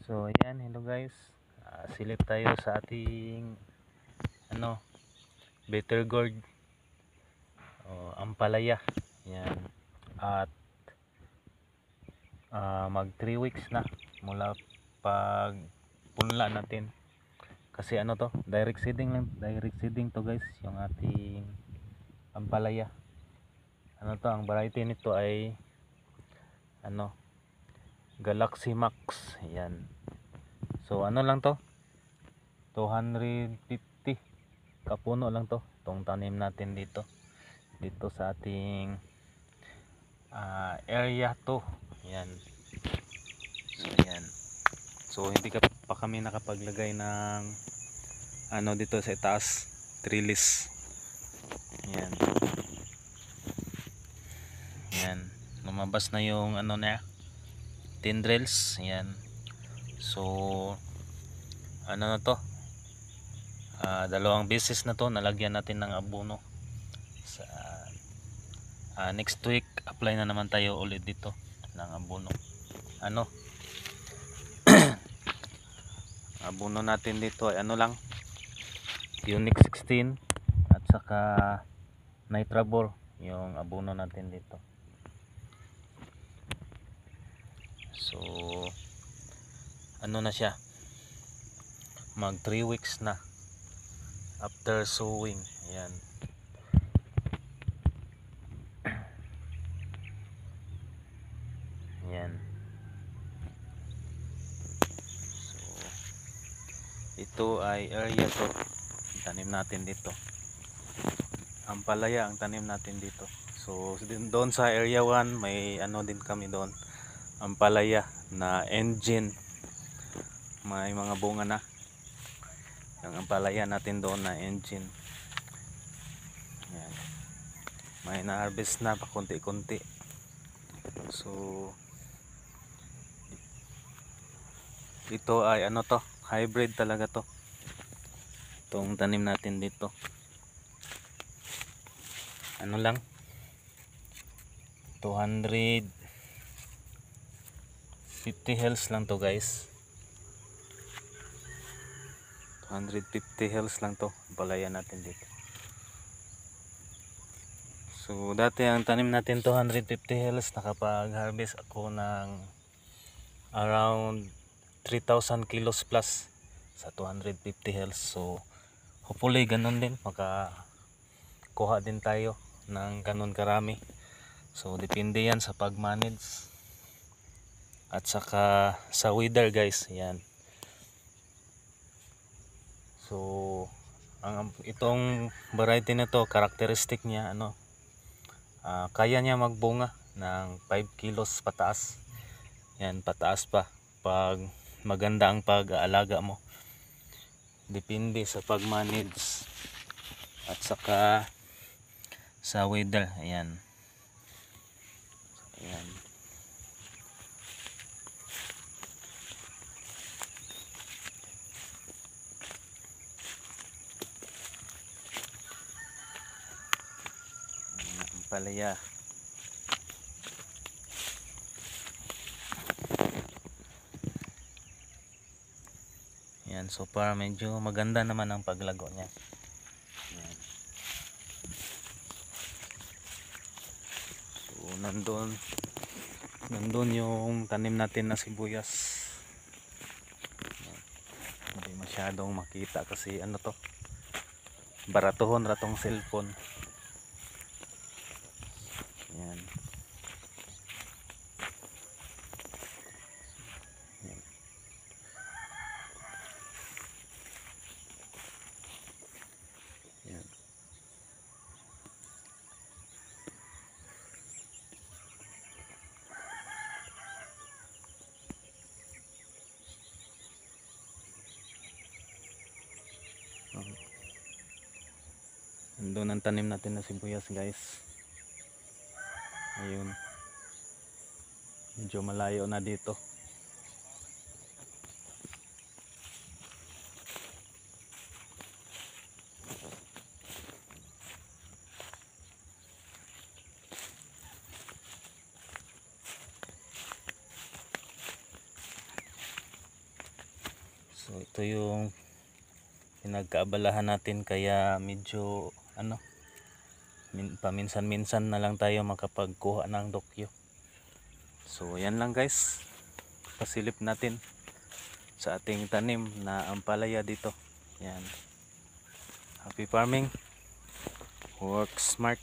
So ayan, hello guys. Silip tayo sa ating better gourd o ampalaya. Yan. At mag 3 weeks na mula pag punla natin. Kasi to, direct seeding to guys, yung ating ampalaya. Ang variety nito ay Galaxy Max. Yan. So lang to, 250 kapuno lang to, itong tanim natin dito sa ating area 2. Yan. So yan. So hindi pa kami nakapaglagay ng dito sa itaas, trellis. Yan. Yan. Lumabas na yung tendrils. Yan. So na to, dalawang beses na to nalagyan natin ng abono. Sa next week apply na naman tayo ulit dito ng abono. Abono natin dito ay lang, Unique 16 at saka Nitrabor yung abono natin dito. So na siya, mag 3 weeks na after sowing. Ayan. Ayan. So ito ay area to, tanim natin dito. Ampalaya ang tanim natin dito. So doon sa area 1 may din kami doon, ampalaya na engine. May mga bunga na yung ampalaya natin doon na engine. Yan. May na-harvest na pa konti-konti. So ito ay to, hybrid talaga to, itong tanim natin dito. Lang, 250 hells lang to guys. 250 hells lang to, balaya natin dito. So dati ang tanim natin 250 hells, nakapag-harvest ako ng around 3,000 kilos plus sa 250 hells. So hopefully ganun din, makakuha din tayo ng ganun karami. So depende yan sa pag-manage at saka sa weather guys. Yan. So itong variety na to, characteristic niya kaya niya magbunga ng 5 kilos pataas. Yan, pataas pa pag maganda ang pag-aalaga mo. Depende sa pag-manage at saka sa weather. Ayan. Ayan. Palaya. Yan, so far medyo maganda naman ang paglago niya. Yan. So nandun yung tanim natin na sibuyas. Yan. Hindi masyadong makita kasi to, baratuhon ratong cellphone. Yan. Yan. Yan. Nandun ang tanim natin na sibuyas guys. Ayun, medyo malayo na dito. So ito yung pinagkaabalahan natin, kaya medyo paminsan-minsan na lang tayo makapagkuha ng dokyo. So yan lang guys, pasilip natin sa ating tanim na ampalaya dito. Yan. Happy farming, work smart.